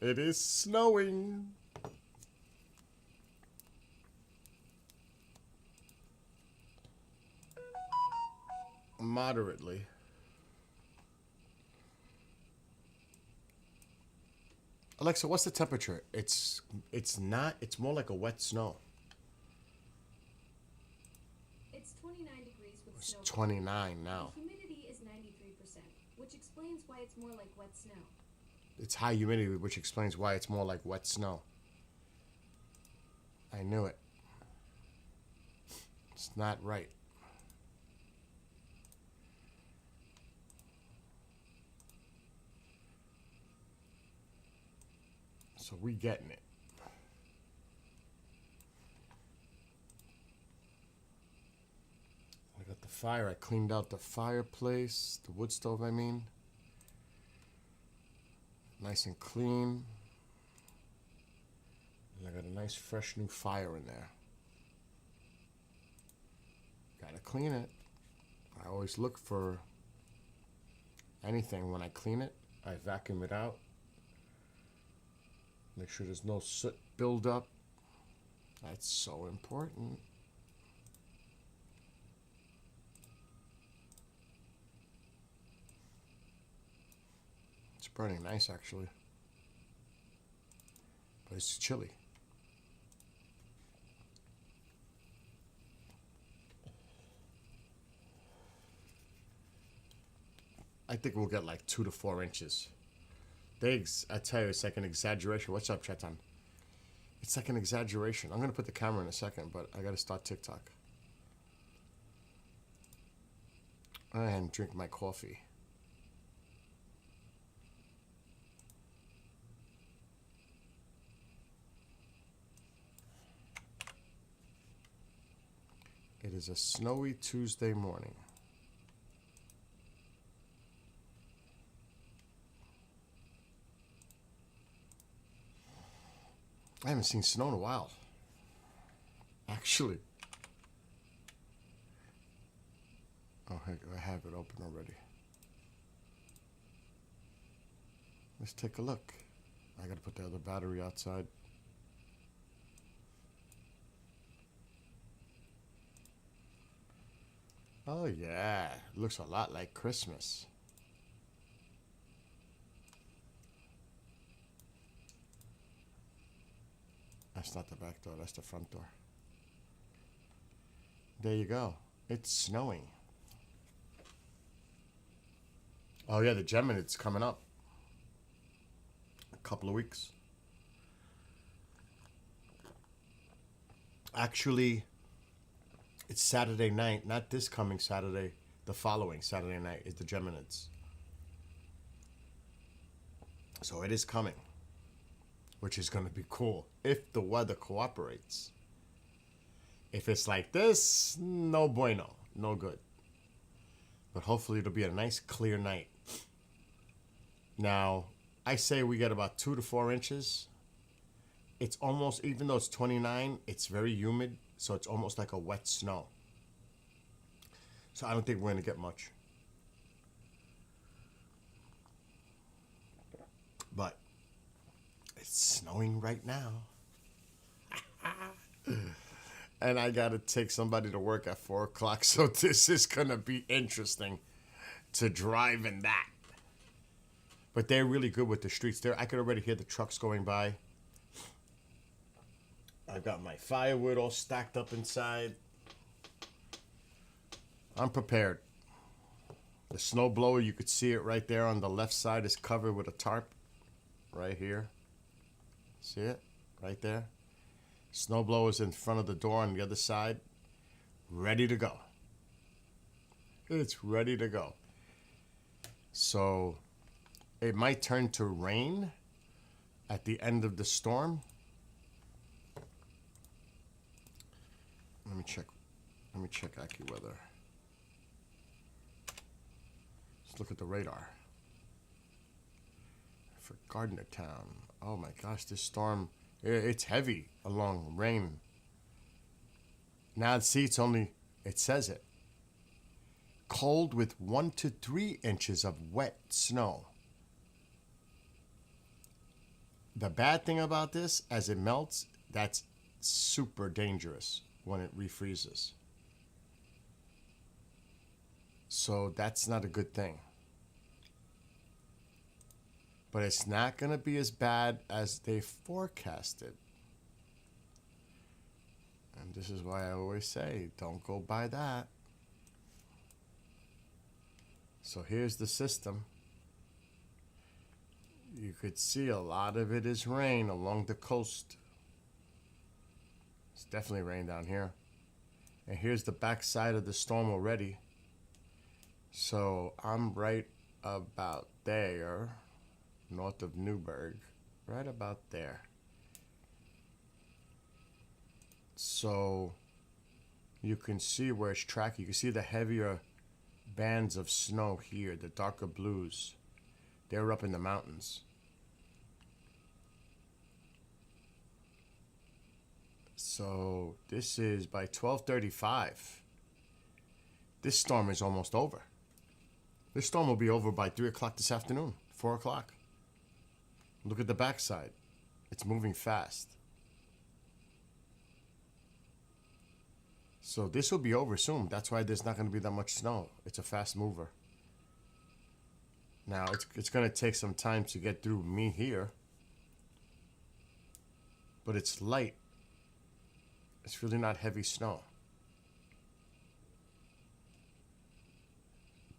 It is snowing. Moderately. Alexa, what's the temperature? It's not. It's more like a wet snow. It's 29 degrees with It's snow. 29 now. The humidity is 93%, which explains why it's more like wet snow. It's high humidity, which explains why it's more like wet snow. I knew it. It's not right. So we getting it. I got the fire. I cleaned out the fireplace, the wood stove, I mean. Nice and clean. And I got a nice fresh new fire in there. Gotta clean it. I always look for anything when I clean it. I vacuum it out. Make sure there's no soot buildup. That's so important. It's burning nice, actually. But it's chilly. I think we'll get like 2 to 4 inches. I tell you, it's like an exaggeration. What's up, Chetan? It's like an exaggeration. I'm going to put the camera in a second, but I got to start TikTok. And drink my coffee. It is a snowy Tuesday morning. I haven't seen snow in a while. Actually. Oh, heck, I have it open already. Let's take a look. I gotta put the other battery outside. Oh yeah, looks a lot like Christmas. That's not the back door, that's the front door. There you go. It's snowing. Oh yeah, the Geminids coming up. A couple of weeks. Actually, it's Saturday night, not this coming Saturday. The following Saturday night is the Geminids. So it is coming, which is going to be cool if the weather cooperates. If it's like this, no bueno, no good. But hopefully it'll be a nice clear night. Now, I say we get about 2 to 4 inches. It's almost, even though it's 29, it's very humid, so it's almost like a wet snow. So I don't think we're going to get much. But it's snowing right now. And I got to take somebody to work at 4 o'clock, so this is going to be interesting to drive in that. But they're really good with the streets. I could already hear the trucks going by. I've got my firewood all stacked up inside. I'm prepared. The snow blower, you could see it right there on the left side, is covered with a tarp. Right here. See it? Right there. Snow blower's in front of the door on the other side. Ready to go. It's ready to go. So it might turn to rain at the end of the storm. Let me check AccuWeather. Let's look at the radar. For Gardner Town. Oh my gosh, this storm, it's heavy along rain. Now see, it says it. Cold with 1 to 3 inches of wet snow. The bad thing about this, as it melts, that's super dangerous when it refreezes. So that's not a good thing. But it's not going to be as bad as they forecasted. And this is why I always say, don't go by that. So here's the system. You could see a lot of it is rain along the coast. It's definitely rain down here. And here's the back side of the storm already. So I'm right about there, north of Newburgh, right about there. So you can see where it's tracking. You can see the heavier bands of snow here, the darker blues. They're up in the mountains. So this is by 12:35. This storm is almost over. This storm will be over by 3 o'clock this afternoon, 4 o'clock. Look at the backside. It's moving fast. So this will be over soon. That's why there's not going to be that much snow. It's a fast mover. Now, it's going to take some time to get through me here. But it's light. It's really not heavy snow.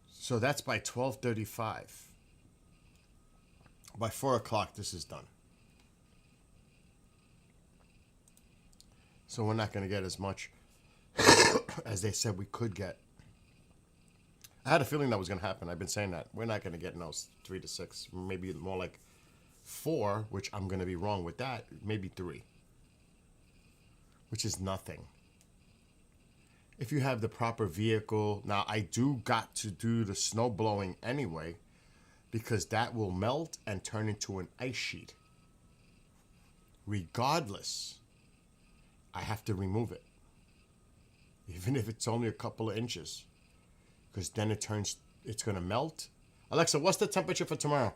So that's by 12:35. By 4 o'clock, this is done. So we're not going to get as much as they said we could get. I had a feeling that was going to happen. I've been saying that. We're not going to get 3 to 6. Maybe more like 4, which I'm going to be wrong with that. Maybe 3. Which is nothing. If you have the proper vehicle. Now, I do got to do the snow blowing anyway, because that will melt and turn into an ice sheet. Regardless, I have to remove it. Even if it's only a couple of inches. Because then it's going to melt. Alexa, what's the temperature for tomorrow?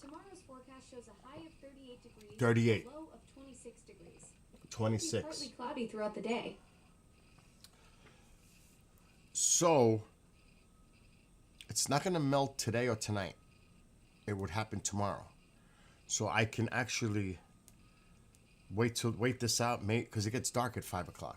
Tomorrow's forecast shows a high of 38 degrees 38. and a low of 26 degrees. 26. It'll be partly cloudy throughout the day. So, it's not going to melt today or tonight. It would happen tomorrow. So I can actually wait this out, mate, because it gets dark at 5 o'clock.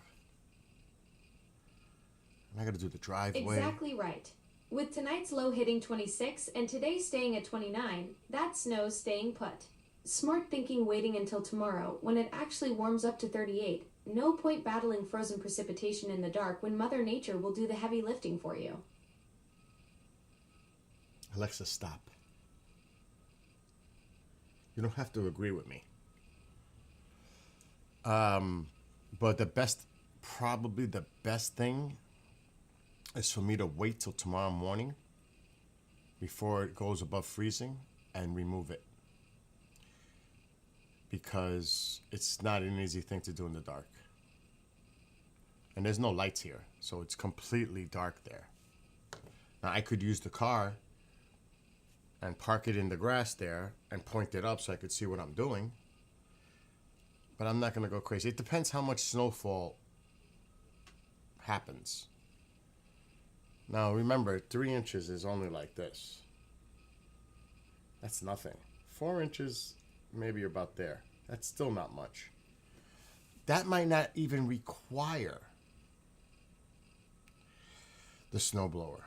And I got to do the driveway. Exactly right. With tonight's low hitting 26 and today's staying at 29, that snow's staying put. Smart thinking waiting until tomorrow when it actually warms up to 38. No point battling frozen precipitation in the dark when Mother Nature will do the heavy lifting for you. Alexa, stop. You don't have to agree with me. But probably the best thing is for me to wait till tomorrow morning before it goes above freezing and remove it. Because it's not an easy thing to do in the dark. And there's no lights here, so it's completely dark there. Now I could use the car and park it in the grass there and point it up so I could see what I'm doing. But I'm not going to go crazy. It depends how much snowfall happens. Now remember, 3 inches is only like this. That's nothing. 4 inches, maybe about there. That's still not much. That might not even require the snowblower.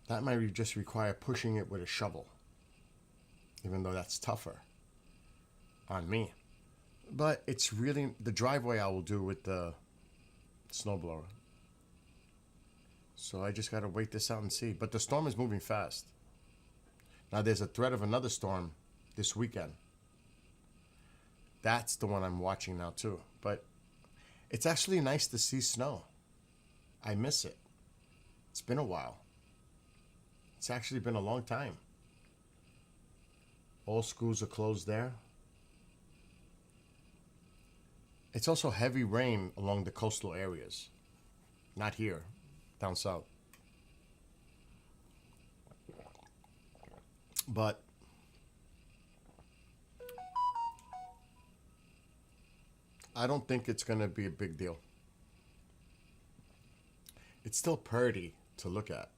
That might just require pushing it with a shovel. Even though that's tougher on me. But it's really the driveway I will do with the snowblower. So I just got to wait this out and see. But the storm is moving fast. Now there's a threat of another storm this weekend. That's the one I'm watching now too. But it's actually nice to see snow. I miss it. It's been a while. It's actually been a long time. All schools are closed there. It's also heavy rain along the coastal areas. Not here, down south. But I don't think it's going to be a big deal. It's still pretty to look at.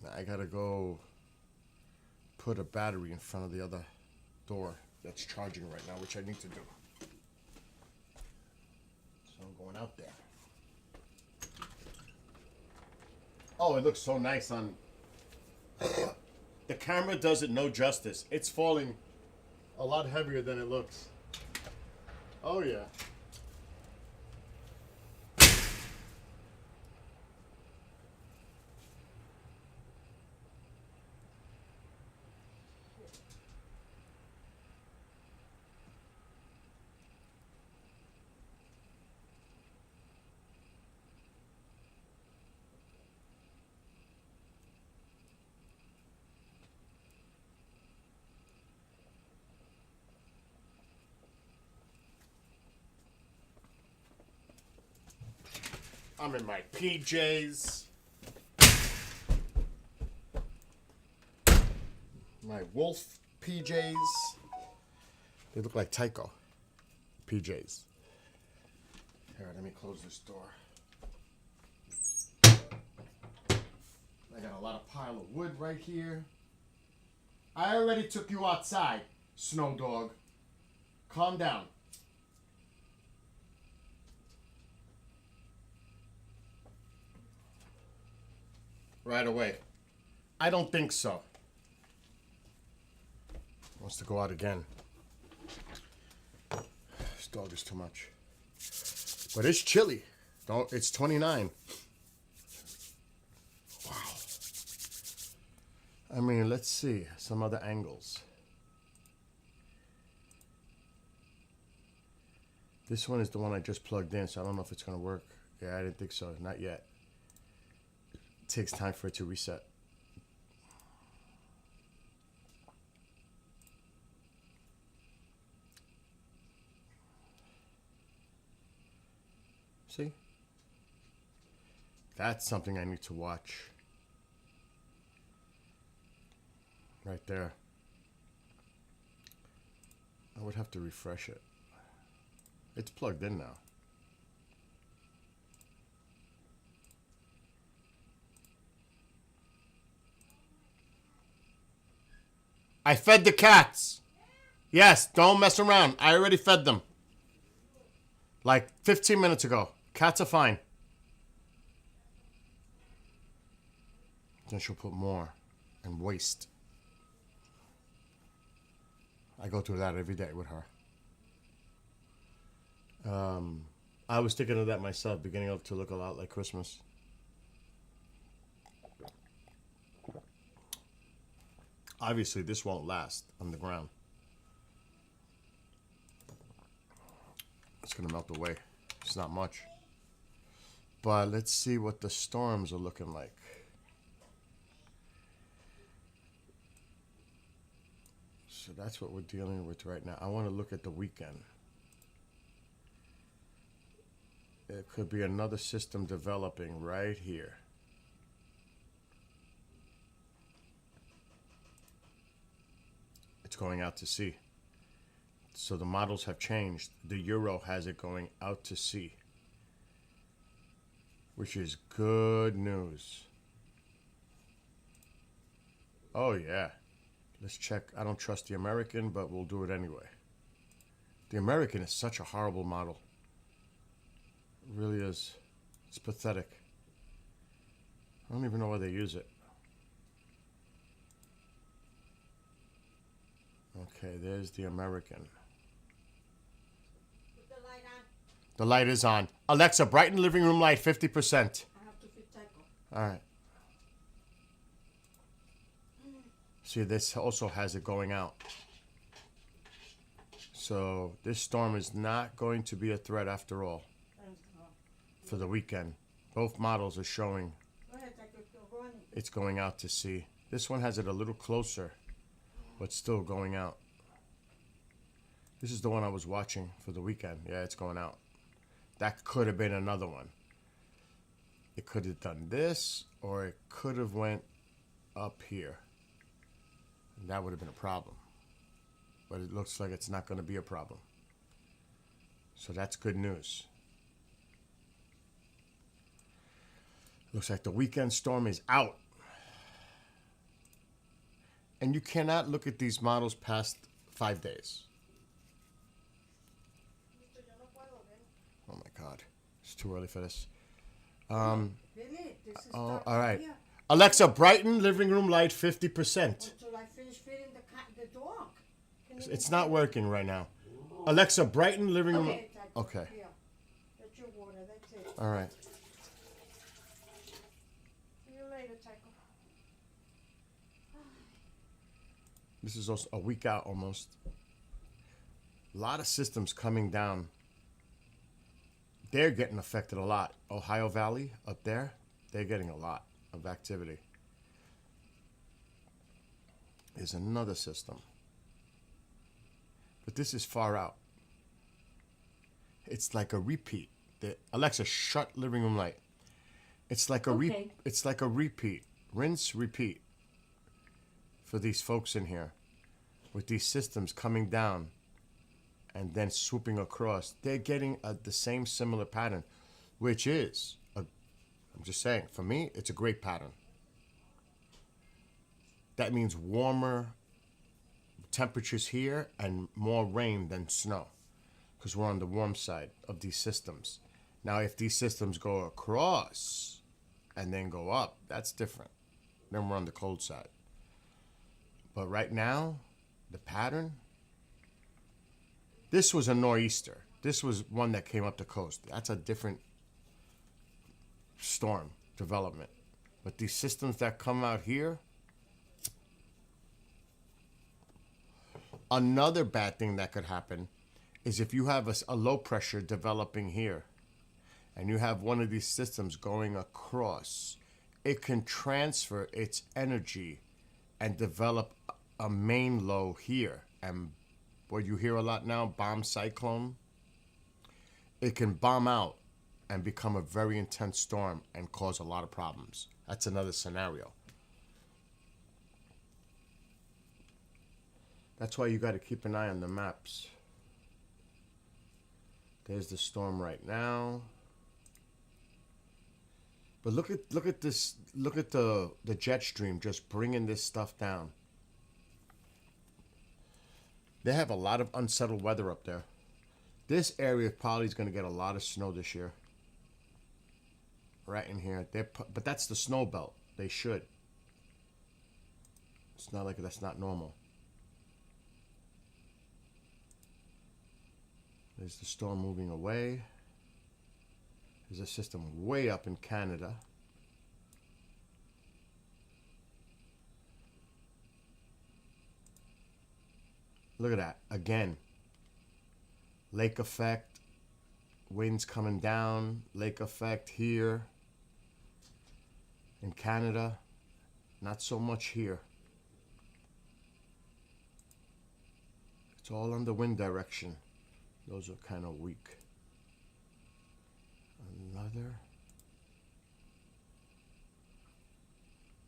Now I got to go put a battery in front of the other door that's charging right now, which I need to do. So I'm going out there. Oh, it looks so nice on... The camera does it no justice. It's falling a lot heavier than it looks. Oh, yeah. I'm in my PJs. My wolf PJs. They look like Tycho PJs. Here, let me close this door. I got a lot of pile of wood right here. I already took you outside, Snow Dog. Calm down. Right away. I don't think so. Wants to go out again. This dog is too much. But it's chilly. Don't. It's 29. Wow. I mean, let's see some other angles. This one is the one I just plugged in, so I don't know if it's gonna work. Yeah, I didn't think so. Not yet. Takes time for it to reset. See? That's something I need to watch. Right there. I would have to refresh it. It's plugged in now. I fed the cats. Yes, don't mess around. I already fed them. Like 15 minutes ago. Cats are fine. Then she'll put more and waste. I go through that every day with her. I was thinking of that myself, beginning to look a lot like Christmas. Obviously, this won't last on the ground. It's going to melt away. It's not much. But let's see what the storms are looking like. So that's what we're dealing with right now. I want to look at the weekend. It could be another system developing right here. It's going out to sea. So the models have changed. The Euro has it going out to sea, which is good news. Oh, yeah. Let's check. I don't trust the American, but we'll do it anyway. The American is such a horrible model. It really is. It's pathetic. I don't even know why they use it. Okay, there's the American. Put the light on. The light is on. Alexa, brighten living room light 50%. I have to fit Tycho. All right. See, this also has it going out. So this storm is not going to be a threat after all for the weekend. Both models are showing Go ahead, Tycho. Go on. it's going out to sea. This one has it a little closer, but still going out. This is the one I was watching for the weekend. Yeah, it's going out. That could have been another one. It could have done this, or it could have went up here. And that would have been a problem. But it looks like it's not going to be a problem. So that's good news. Looks like the weekend storm is out. And you cannot look at these models past 5 days. Mister, yo no puedo ver. Oh my God. It's too early for this. Really? This is Oh, dark all right. here. Alexa, brighten living room light 50%. Until I finish feeding the dog. Can you It's make not that? working right now. Alexa, brighten living room. Okay. Taco. Okay. Here. That's your water. That's it. All right. See you later, Taco. This is also a week out almost. A lot of systems coming down. They're getting affected a lot. Ohio Valley up there, they're getting a lot of activity. There's another system. But this is far out. It's like a repeat. Alexa, shut living room light. It's like a Okay. it's like a repeat. Rinse, repeat. For these folks in here. With these systems coming down and then swooping across, they're getting the same similar pattern, which is, I'm just saying, for me, it's a great pattern. That means warmer temperatures here and more rain than snow, because we're on the warm side of these systems. Now, if these systems go across and then go up, that's different. Then we're on the cold side. But right now, the pattern, this was a nor'easter. This was one that came up the coast. That's a different storm development. But these systems that come out here, another bad thing that could happen is if you have a low pressure developing here and you have one of these systems going across, it can transfer its energy and develop a main low here. And what you hear a lot now, bomb cyclone, it can bomb out and become a very intense storm and cause a lot of problems. That's another scenario. That's why you got to keep an eye on the maps. There's the storm right now. But look at this. Look at the jet stream just bringing this stuff down. They have a lot of unsettled weather up there. This area probably is going to get a lot of snow this year. Right in here. But that's the snow belt. They should. It's not like that's not normal. There's the storm moving away. There's a system way up in Canada. Look at that. Again. Lake effect. Winds coming down. Lake effect here. In Canada. Not so much here. It's all on the wind direction. Those are kind of weak. Another.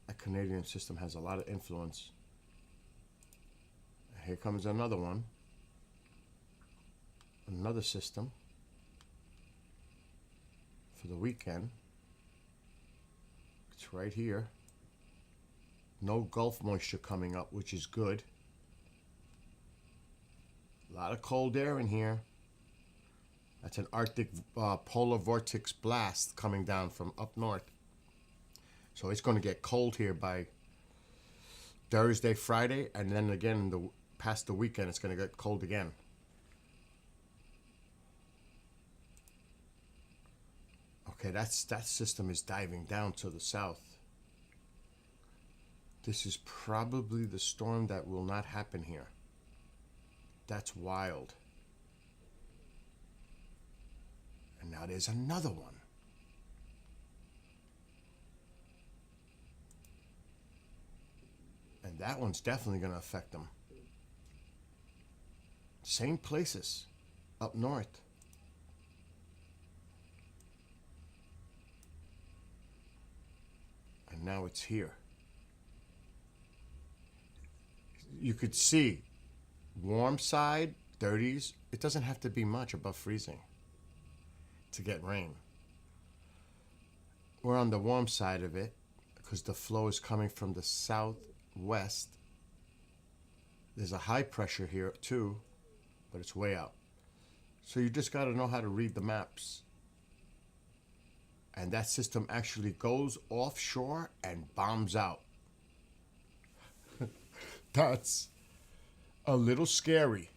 That Canadian system has a lot of influence. Here comes another one. Another system for the weekend. It's right here. No Gulf moisture coming up, which is good. A lot of cold air in here. That's an Arctic polar vortex blast coming down from up north. So it's going to get cold here by Thursday, Friday, and then again past the weekend it's going to get cold again. Okay, that system is diving down to the south. This is probably the storm that will not happen here. That's wild. And now there's another one. And that one's definitely going to affect them. Same places up north. And now it's here. You could see warm side 30s, it doesn't have to be much above freezing to get rain. We're on the warm side of it because the flow is coming from the southwest. There's a high pressure here too, but it's way out. So you just got to know how to read the maps. And that system actually goes offshore and bombs out. That's a little scary.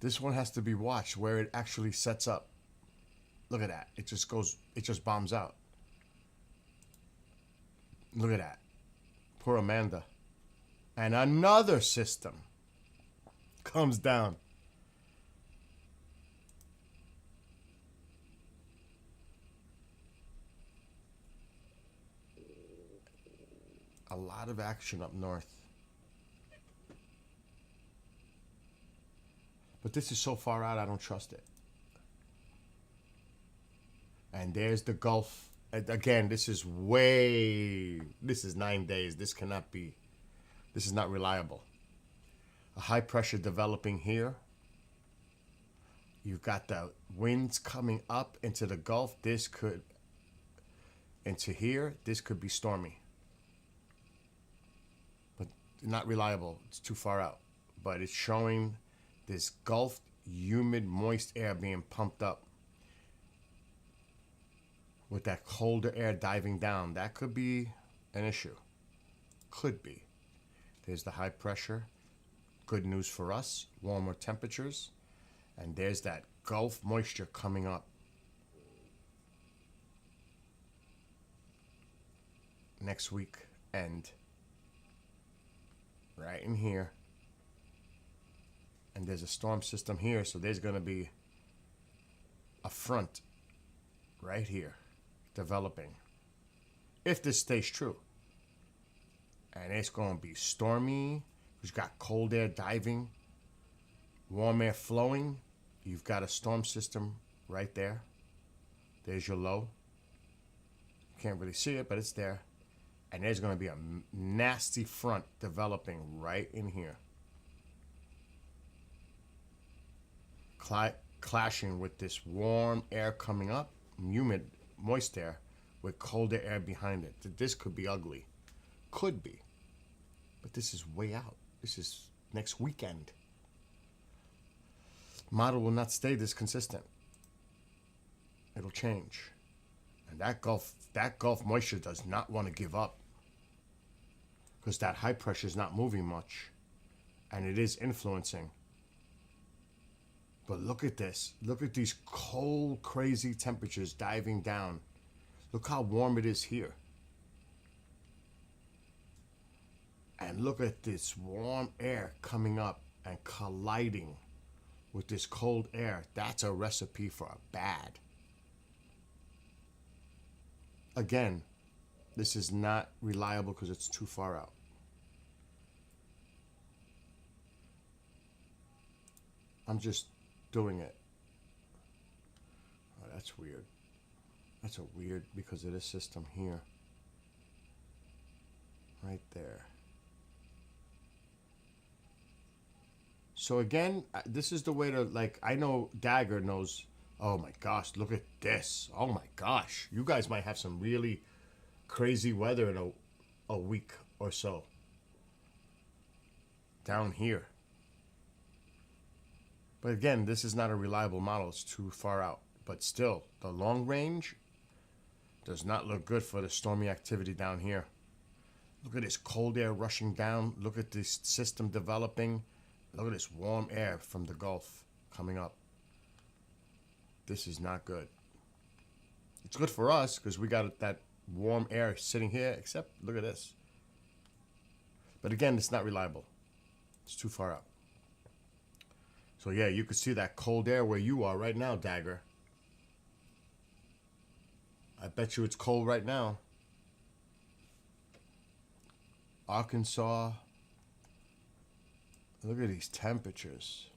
This one has to be watched where it actually sets up. Look at that. It just bombs out. Look at that. Poor Amanda. And another system comes down. A lot of action up north. But this is so far out, I don't trust it. And there's the Gulf. Again, this is 9 days. This is not reliable. A high pressure developing here. You've got the winds coming up into the Gulf. Into here, this could be stormy. But not reliable. It's too far out. But it's showing this Gulf humid, moist air being pumped up. With that colder air diving down, that could be an issue. Could be. There's the high pressure. Good news for us. Warmer temperatures. And there's that Gulf moisture coming up. Next week end. Right in here. And there's a storm system here, so there's going to be a front right here developing. If this stays true. And it's going to be stormy. You've got cold air diving, warm air flowing. You've got a storm system right there. There's your low. You can't really see it, but it's there. And there's going to be a nasty front developing right in here. Clashing with this warm air coming up, humid, moist air, with colder air behind it. This could be ugly. Could be. But this is way out. This is next weekend. Model will not stay this consistent. It'll change. And that Gulf moisture does not want to give up. Because that high pressure is not moving much. And it is influencing. But look at this. Look at these cold, crazy temperatures diving down. Look how warm it is here. And look at this warm air coming up and colliding with this cold air. That's a recipe for a bad. Again, this is not reliable because it's too far out. I'm just doing it. Oh, that's weird. That's a weird because of this system here. Right there. So again, this is the way to, like, I know Dagger knows, oh my gosh, look at this. Oh my gosh. You guys might have some really crazy weather in a week or so. Down here. But again, this is not a reliable model. It's too far out. But still, the long range does not look good for the stormy activity down here. Look at this cold air rushing down. Look at this system developing. Look at this warm air from the Gulf coming up. This is not good. It's good for us because we got that warm air sitting here, except look at this. But again, it's not reliable. It's too far out. So yeah, you could see that cold air where you are right now, Dagger. I bet you it's cold right now. Arkansas. Look at these temperatures.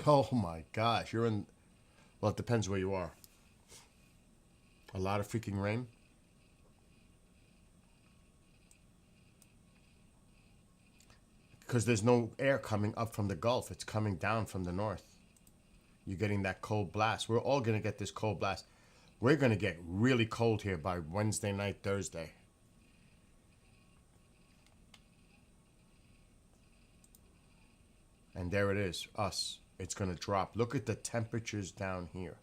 Oh my gosh, you're in, well, it depends where you are. A lot of freaking rain. because there's no air coming up from the Gulf. It's coming down from the north. You're getting that cold blast. We're all going to get this cold blast. We're going to get really cold here by Wednesday night, Thursday. And there it is, us. It's going to drop. Look at the temperatures down here.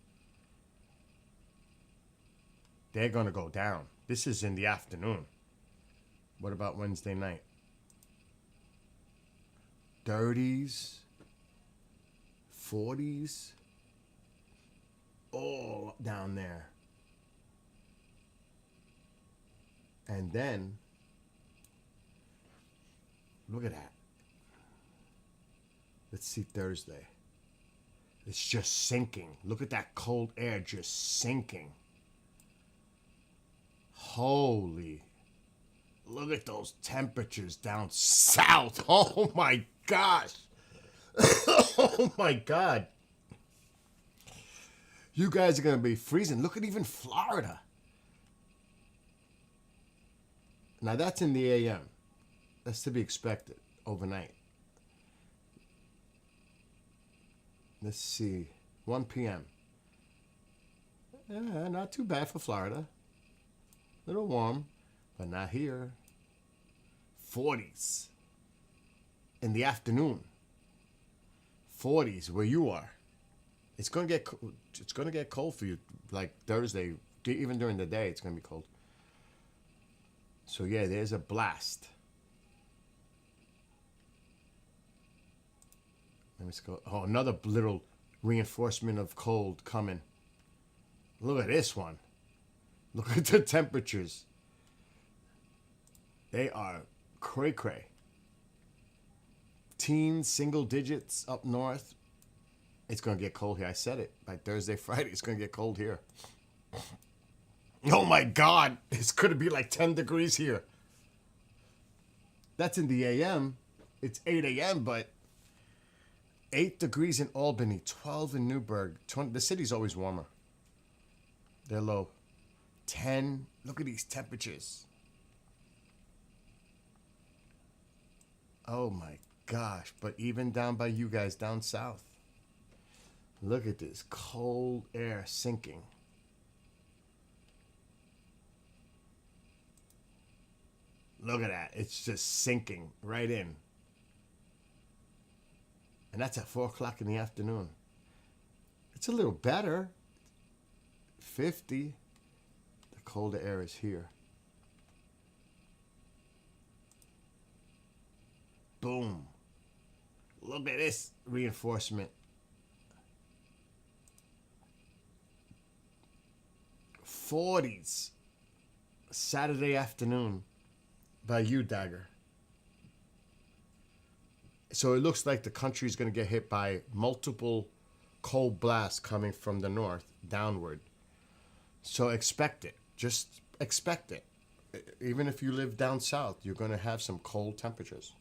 They're going to go down. This is in the afternoon. What about Wednesday night? 30s, 40s, all down there. And then, look at that. Let's see Thursday. It's just sinking. Look at that cold air just sinking. Holy. Look at those temperatures down south. Oh my gosh. Oh my God. You guys are going to be freezing. Look at even Florida. Now that's in the AM. That's to be expected overnight. Let's see. 1 p.m. Not too bad for Florida. A little warm, but not here. 40s in the afternoon. 40s where you are. It's gonna get cold for you. Like Thursday, even during the day, it's gonna be cold. So yeah, there's a blast. Let's go. Oh, another little reinforcement of cold coming. Look at this one. Look at the temperatures. They are cray-cray. Teens, single digits up north. It's going to get cold here. I said it. By Thursday, Friday, it's going to get cold here. Oh my God. It's going to be like 10 degrees here. That's in the AM. It's 8 a.m., but 8 degrees in Albany, 12 in Newburgh. 20, the city's always warmer. They're low. 10. Look at these temperatures. Oh my gosh. But even down by you guys, down south. Look at this cold air sinking. Look at that. It's just sinking right in. And that's at 4 o'clock in the afternoon. It's a little better. 50. The colder air is here. Boom. Look at this reinforcement. 40s. Saturday afternoon by you, Dagger. So it looks like the country is going to get hit by multiple cold blasts coming from the north downward. So expect it. Just expect it. Even if you live down south, you're going to have some cold temperatures.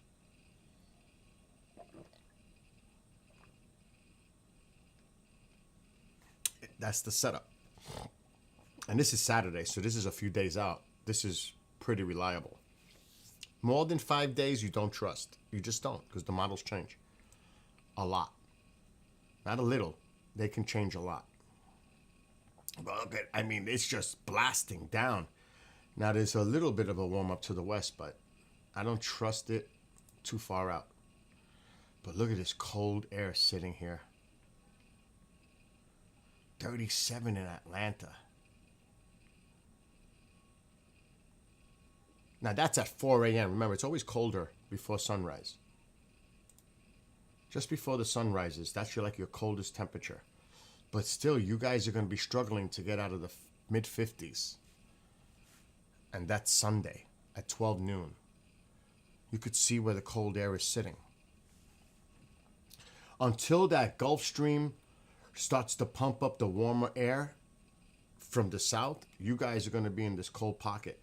That's the setup. And this is Saturday, so this is a few days out. This is pretty reliable. More than 5 days, you don't trust. You just don't, because the models change a lot. Not a little. They can change a lot. But look at, I mean, it's just blasting down. Now, there's a little bit of a warm-up to the west, but I don't trust it too far out. But look at this cold air sitting here. 37 in Atlanta. Now, that's at 4 a.m. Remember, it's always colder before sunrise. Just before the sun rises, that's your coldest temperature. But still, you guys are going to be struggling to get out of the mid-50s. And that's Sunday at 12 noon. You could see where the cold air is sitting. Until that Gulf Stream starts to pump up the warmer air from the south, you guys are going to be in this cold pocket.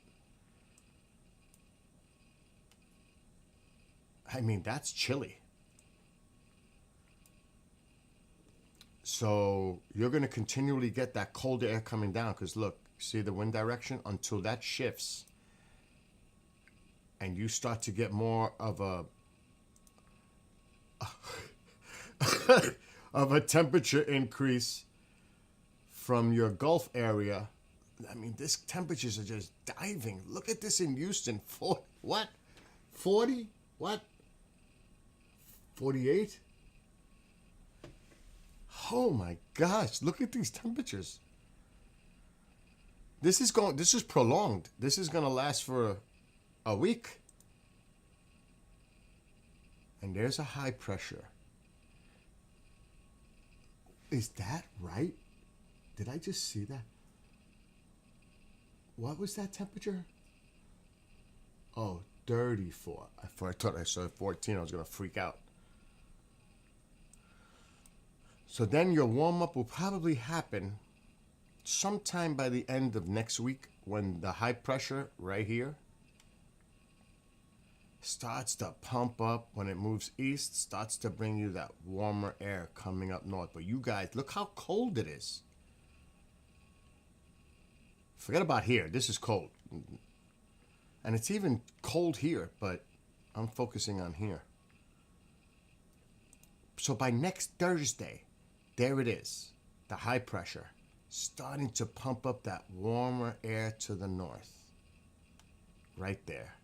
I mean, that's chilly. So you're going to continually get that cold air coming down because look, see the wind direction? Until that shifts and you start to get more of a of a temperature increase from your Gulf area. I mean, these temperatures are just diving. Look at this in Houston. What? 40? What? 48? Oh my gosh, look at these temperatures. This is prolonged. This is going to last for a week. And there's a high pressure. Is that right? Did I just see that? What was that temperature? Oh, 34. I thought I saw 14. I was going to freak out. So then your warm-up will probably happen sometime by the end of next week when the high pressure right here starts to pump up. When it moves east, starts to bring you that warmer air coming up north. But you guys, look how cold it is. Forget about here. This is cold. And it's even cold here, but I'm focusing on here. So by next Thursday, there it is, the high pressure, starting to pump up that warmer air to the north. Right there.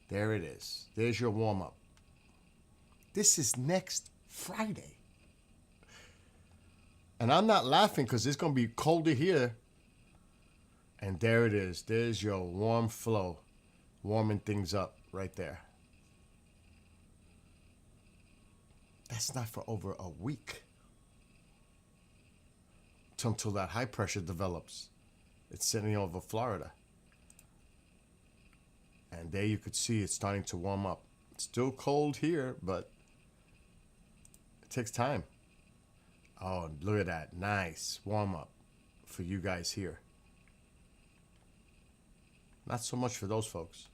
There it is. There's your warm-up. This is next Friday. And I'm not laughing because it's going to be colder here. And there it is. There's your warm flow, warming things up right there. That's not for over a week. Until that high pressure develops. It's sitting over Florida. And there you could see it's starting to warm up. It's still cold here, but it takes time. Oh, look at that. Nice warm up for you guys here. Not so much for those folks.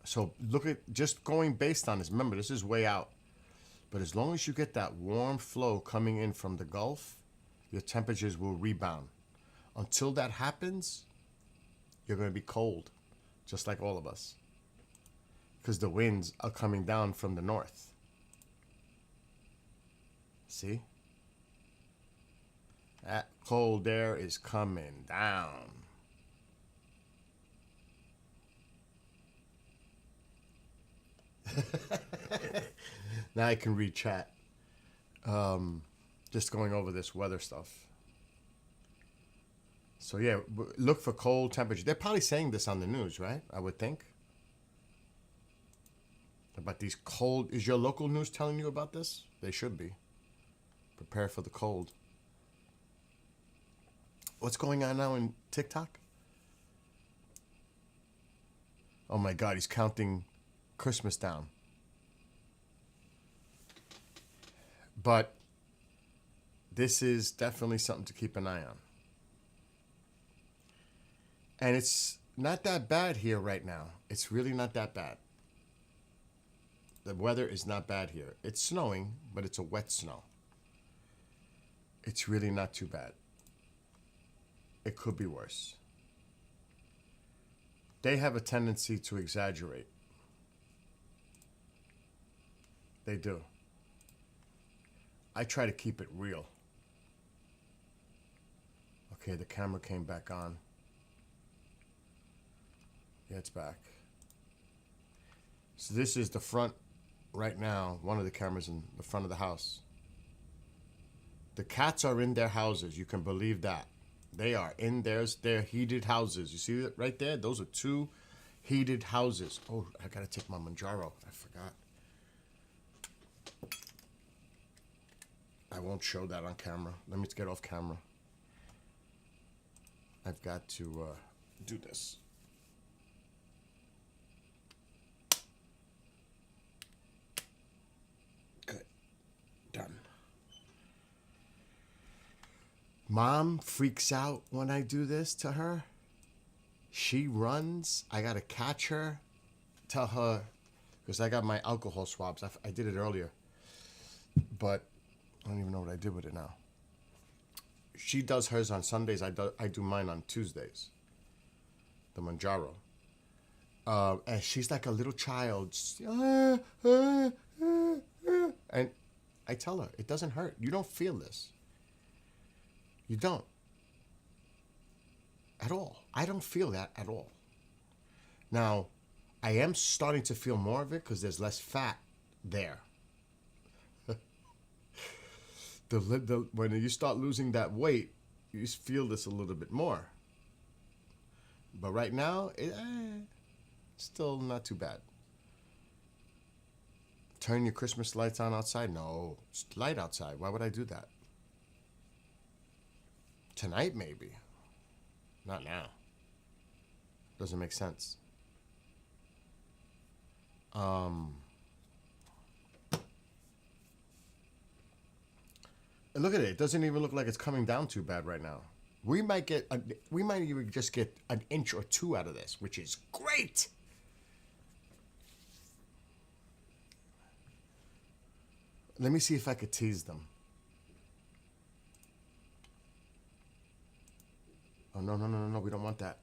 So look at just going based on this. Remember, this is way out. But as long as you get that warm flow coming in from the Gulf, your temperatures will rebound. Until that happens, you're going to be cold, just like all of us. Because the winds are coming down from the north. See? That cold air is coming down. Now I can read chat. Just going over this weather stuff. So yeah, look for cold temperature. They're probably saying this on the news, right? I would think. About these cold. Is your local news telling you about this? They should be. Prepare for the cold. What's going on now in TikTok? Oh my God, he's counting Christmas down. But this is definitely something to keep an eye on. And it's not that bad here right now. It's really not that bad. The weather is not bad here. It's snowing, but it's a wet snow. It's really not too bad. It could be worse. They have a tendency to exaggerate. They do. I try to keep it real. Okay, the camera came back on. Yeah, it's back. So this is the front right now, one of the cameras in the front of the house. The cats are in their houses. You can believe that. They are in their heated houses. You see that right there? Those are 2 heated houses. Oh, I gotta take my Manjaro. I forgot. I won't show that on camera. Let me get off camera. I've got to do this. Good. Done. Mom freaks out when I do this to her. She runs. I gotta catch her. Tell her, because I got my alcohol swabs. I did it earlier. But I don't even know what I did with it now. She does hers on Sundays. I do mine on Tuesdays. The Manjaro. And she's like a little child. And I tell her, it doesn't hurt. You don't feel this. You don't. At all. I don't feel that at all. Now, I am starting to feel more of it because there's less fat there. When you start losing that weight, you feel this a little bit more. But right now, still not too bad. Turn your Christmas lights on outside? No, it's light outside. Why would I do that? Tonight, maybe. Not now. Doesn't make sense. And look at it. It doesn't even look like it's coming down too bad right now. We might even just get an inch or two out of this, which is great. Let me see if I could tease them. Oh, no, we don't want that.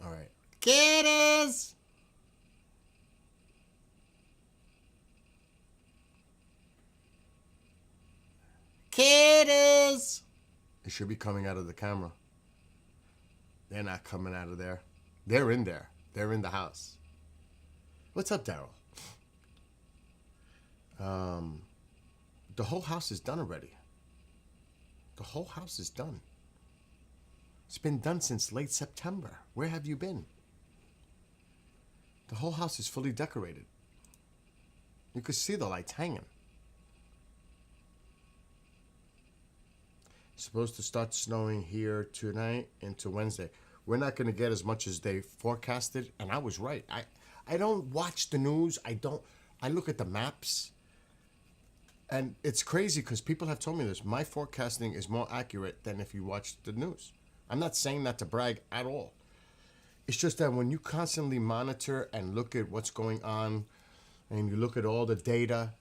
All right. Kiddies! Kiddies! It should be coming out of the camera. They're not coming out of there. They're in there. They're in the house. What's up, Daryl? The whole house is done already. The whole house is done. It's been done since late September. Where have you been? The whole house is fully decorated. You could see the lights hanging. It's supposed to start snowing here tonight into Wednesday. We're not going to get as much as they forecasted, and I was right. I don't watch the news. I look at the maps. And it's crazy because people have told me this. My forecasting is more accurate than if you watch the news. I'm not saying that to brag at all. It's just that when you constantly monitor and look at what's going on and you look at all the data,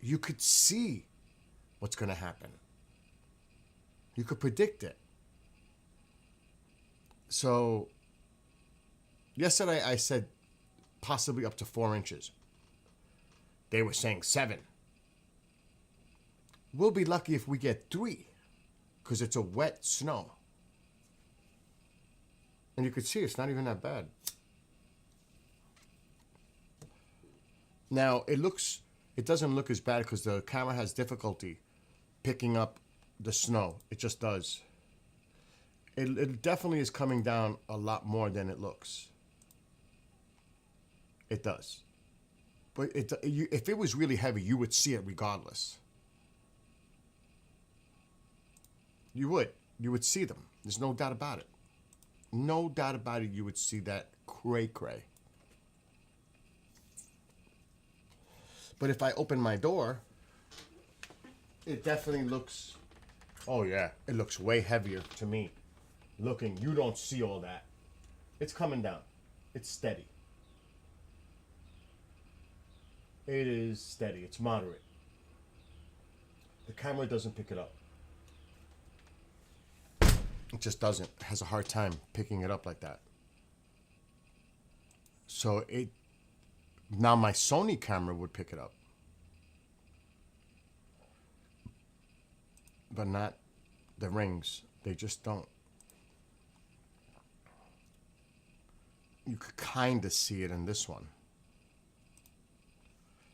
you could see what's going to happen. You could predict it. So yesterday I said possibly up to 4 inches. They were saying 7. We'll be lucky if we get 3 because it's a wet snow. And you could see it's not even that bad. Now, it doesn't look as bad because the camera has difficulty picking up the snow. It just does. It definitely is coming down a lot more than it looks. It does. But if it was really heavy, you would see it regardless. You would. You would see them. There's no doubt about it. No doubt about it, you would see that cray-cray. But if I open my door, it definitely looks... Oh, yeah. It looks way heavier to me. Looking, you don't see all that. It's coming down. It's steady. It is steady. It's moderate. The camera doesn't pick it up. It just doesn't. It has a hard time picking it up like that. So now my Sony camera would pick it up. But not the Rings. They just don't. You could kind of see it in this one.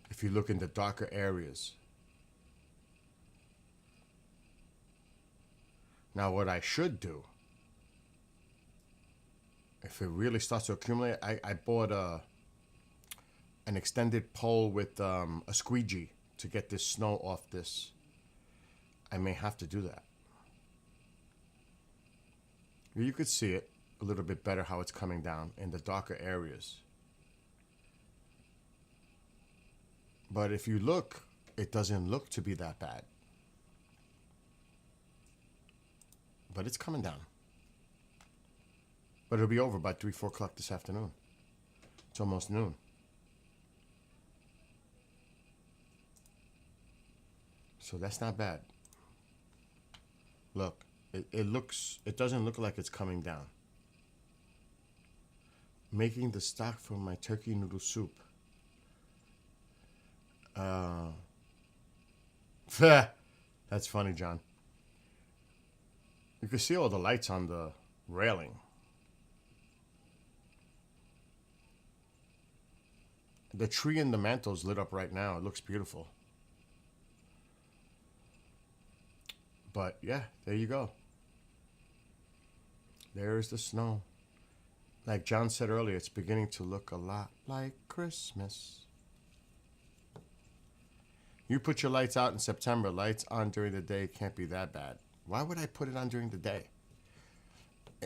If you look in the darker areas. Now, what I should do, if it really starts to accumulate, I bought an extended pole with a squeegee to get this snow off this. I may have to do that. You could see it a little bit better how it's coming down in the darker areas. But if you look, it doesn't look to be that bad. But it's coming down. But it'll be over by 3, 4 o'clock this afternoon. It's almost noon. So that's not bad. Look, it doesn't look like it's coming down. Making the stock for my turkey noodle soup. That's funny, John. You can see all the lights on the railing. The tree in the mantle's lit up right now. It looks beautiful. But yeah, there you go. There's the snow. Like John said earlier, it's beginning to look a lot like Christmas. You put your lights out in September. Lights on during the day can't be that bad. Why would I put it on during the day?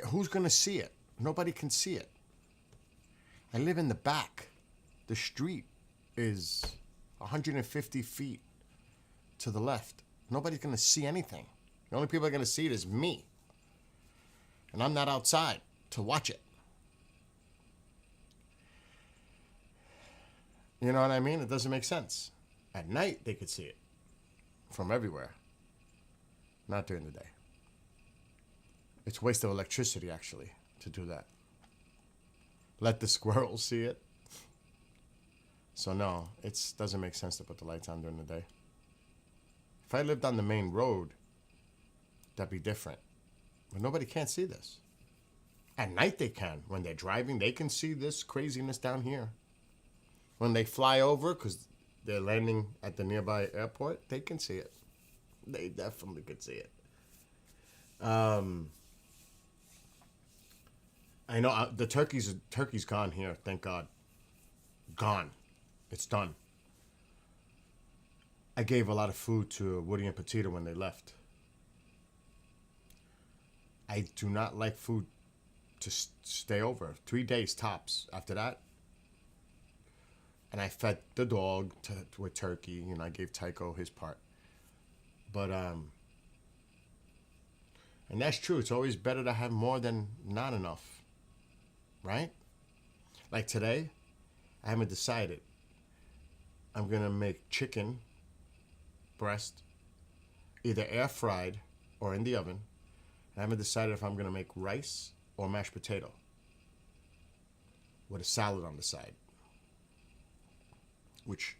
Who's going to see it? Nobody can see it. I live in the back. The street is 150 feet to the left. Nobody's going to see anything. The only people that are going to see it is me. And I'm not outside to watch it. You know what I mean? It doesn't make sense. At night, they could see it from everywhere. Not during the day. It's a waste of electricity, actually, to do that. Let the squirrels see it. So no, it doesn't make sense to put the lights on during the day. If I lived on the main road, that'd be different. But nobody can't see this. At night they can. When they're driving, they can see this craziness down here. When they fly over, because they're landing at the nearby airport, they can see it. They definitely could see it. I know the turkey's gone here, thank God. Gone. It's done. I gave a lot of food to Woody and Petita when they left. I do not like food to stay over. 3 days tops. After that, and I fed the dog with turkey. You know, I gave Tycho his part. But, and that's true. It's always better to have more than not enough. Right? Like today, I haven't decided. I'm going to make chicken breast, either air fried or in the oven. I haven't decided if I'm going to make rice or mashed potato with a salad on the side. Which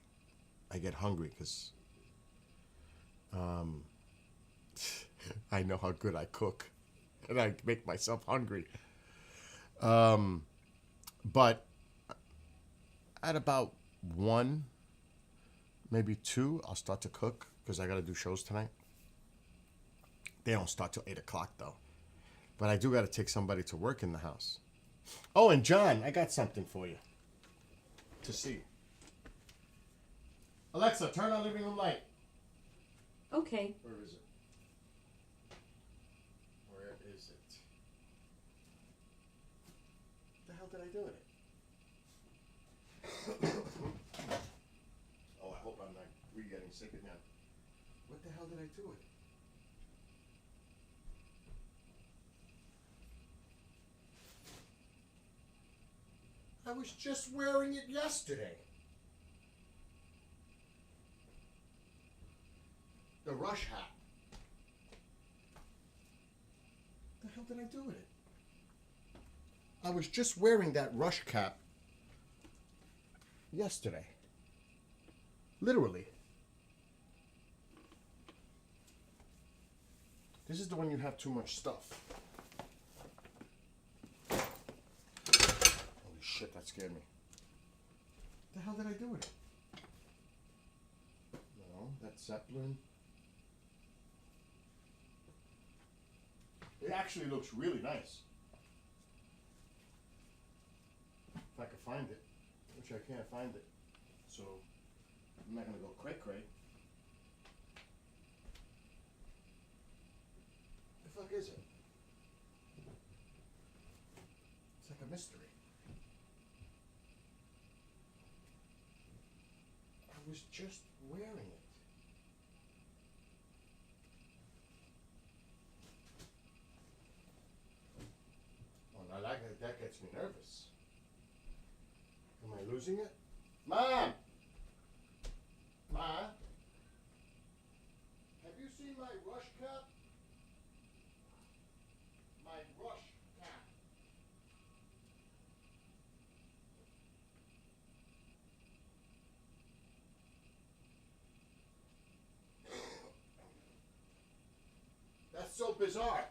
I get hungry because I know how good I cook. And I make myself hungry. But at about 1, maybe 2, I'll start to cook because I got to do shows tonight. They don't start till 8 o'clock though. But I do got to take somebody to work in the house. Oh, and John, I got something for you to see. Alexa, turn on living room light. Okay. Where is it? Where is it? What the hell did I do with it? Oh, I hope I'm not re-getting sick again. What the hell did I do with it? I was just wearing it yesterday. The Rush hat. What the hell did I do with it? I was just wearing that Rush cap yesterday. Literally. This is the one you have too much stuff. Holy shit, that scared me. What the hell did I do with it? No, that's Zeppelin. It actually looks really nice. If I could find it, which I can't find it. So I'm not gonna go cray-cray. The fuck is it? It's like a mystery. I was just wearing it. Oh, now that gets me nervous. Am I losing it? Mom! Ma? Have you seen my Rush cap? My Rush cap. so bizarre.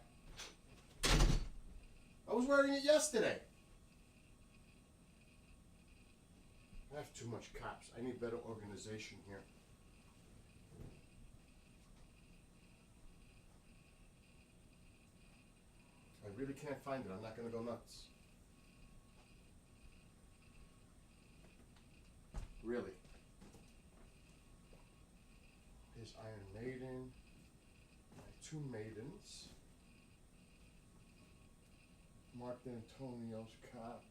I was wearing it yesterday. I have too much caps. I need better organization here. I really can't find it. I'm not going to go nuts. Really. Here's Iron Maiden. My two maidens. Mark D'Antonio's cap.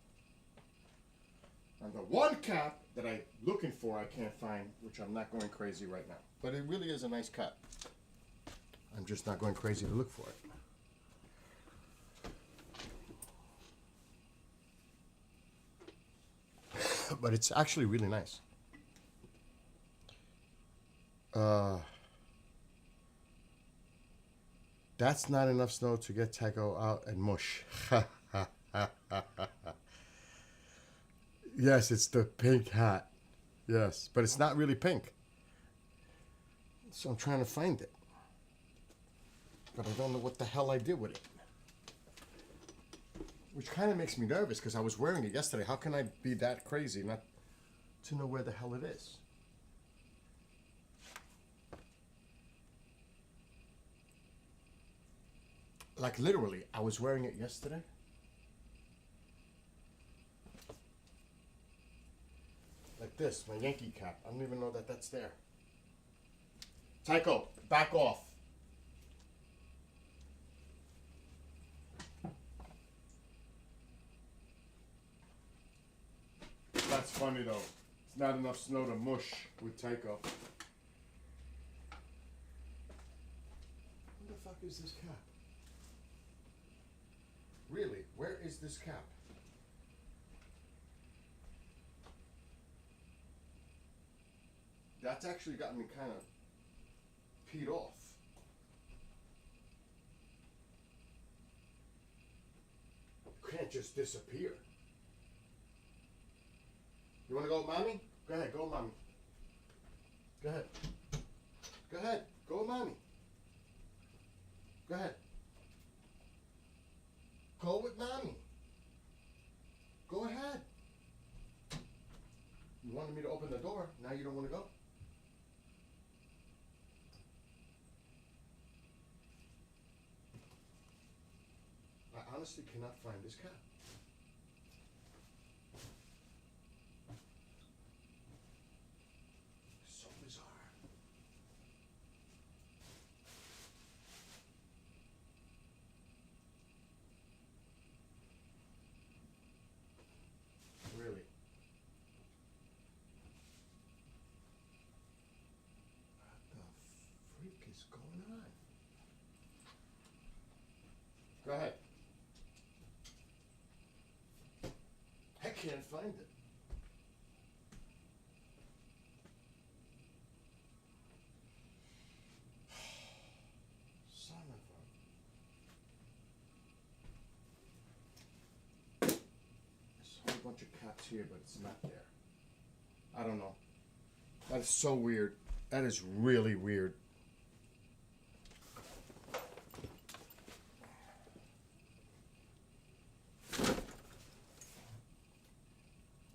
And the one cap that I'm looking for I can't find, which I'm not going crazy right now. But it really is a nice cap. I'm just not going crazy to look for it. But it's actually really nice. That's not enough snow to get Tycho out and mush. Yes, it's the pink hat. Yes, but it's not really pink. So I'm trying to find it. But I don't know what the hell I did with it. Which kind of makes me nervous because I was wearing it yesterday. How can I be that crazy not to know where the hell it is? Like literally, I was wearing it yesterday. Like this, my Yankee cap. I don't even know that that's there. Tycho, back off. That's funny though. It's not enough snow to mush with Tycho. What the fuck is this cap? Really? Where is this cap? That's actually got me kind of peed off. You can't just disappear. You want to go with mommy? Go ahead, go with mommy. Go ahead. Go ahead, go with mommy. Go ahead. Go with mommy. Go ahead. You wanted me to open the door, now you don't want to go? I honestly cannot find this cat. So bizarre. Really. What the freak is going on? Go ahead. I can't find it. Son of a... There's a whole bunch of caps here, but it's not there. I don't know. That is so weird. That is really weird.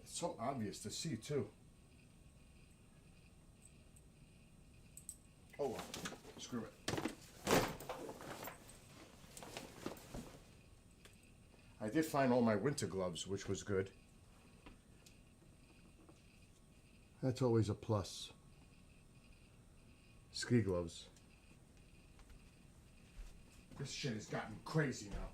It's so obvious to see, too. Oh well. Screw it. I did find all my winter gloves, which was good. That's always a plus. Ski gloves. This shit has gotten crazy now.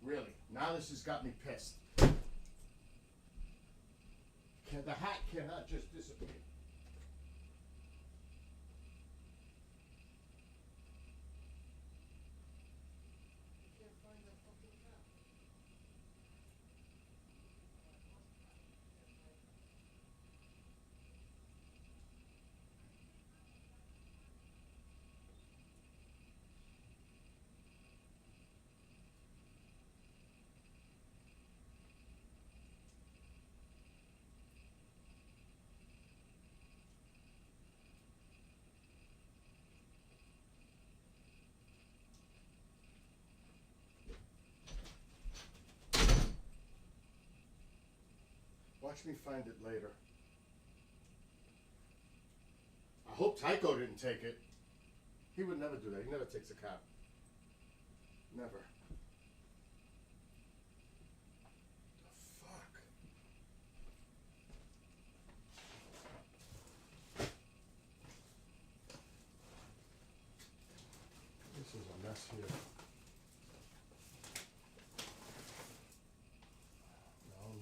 Really, now this has got me pissed. The hat cannot just disappear. Watch me find it later. I hope Tycho didn't take it. He would never do that. He never takes a cap. Never. The fuck? This is a mess here.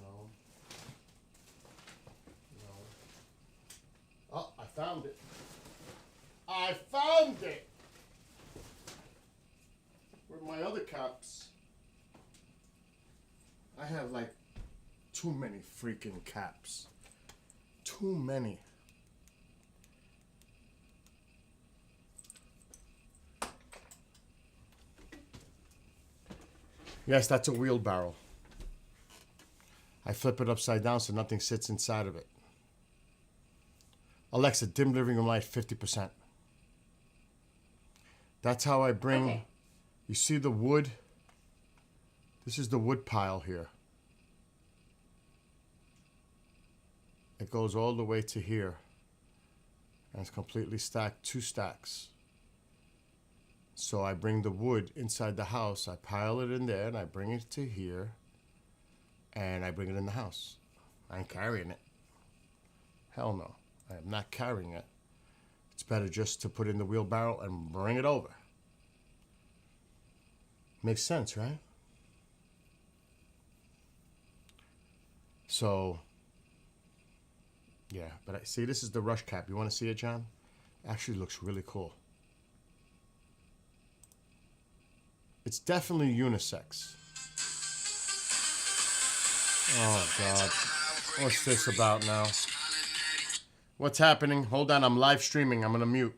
No. Oh, I found it. I found it! Where are my other caps? I have like too many freaking caps. Too many. Yes, that's a wheelbarrow. I flip it upside down so nothing sits inside of it. Alexa, dim living room light 50%. That's how I bring... Okay. You see the wood? This is the wood pile here. It goes all the way to here. And it's completely stacked, 2 stacks. So I bring the wood inside the house, I pile it in there, and I bring it to here, and I bring it in the house. I ain't carrying it. Hell no. I am not carrying it. It's better just to put in the wheelbarrow and bring it over. Makes sense, right? So, yeah. But I see, this is the rush cap. You want to see it, John? Actually looks really cool. It's definitely unisex. Oh, God. What's this about now? What's happening? Hold on, I'm live streaming. I'm going to mute.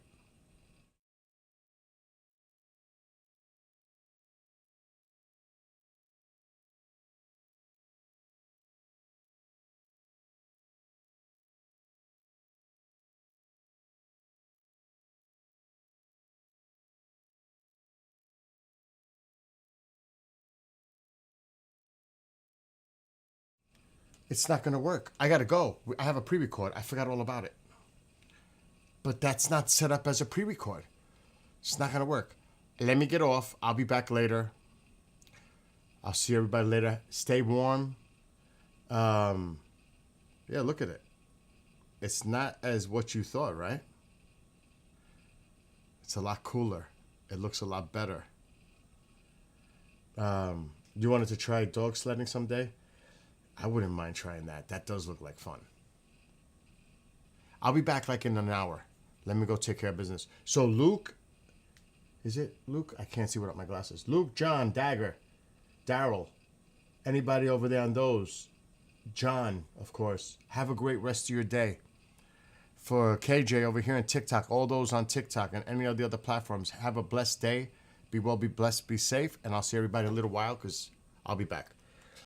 It's not going to work. I got to go. I have a pre-record. I forgot all about it. But that's not set up as a pre-record. It's not going to work. Let me get off. I'll be back later. I'll see everybody later. Stay warm. Yeah, look at it. It's not as what you thought, right? It's a lot cooler. It looks a lot better. You wanted to try dog sledding someday? I wouldn't mind trying that. That does look like fun. I'll be back like in an hour. Let me go take care of business. So Luke, is it Luke? I can't see without my glasses. Luke, John, Dagger, Daryl, anybody over there on those? John, of course. Have a great rest of your day. For KJ over here on TikTok, all those on TikTok and any of the other platforms, have a blessed day. Be well, be blessed, be safe. And I'll see everybody in a little while because I'll be back.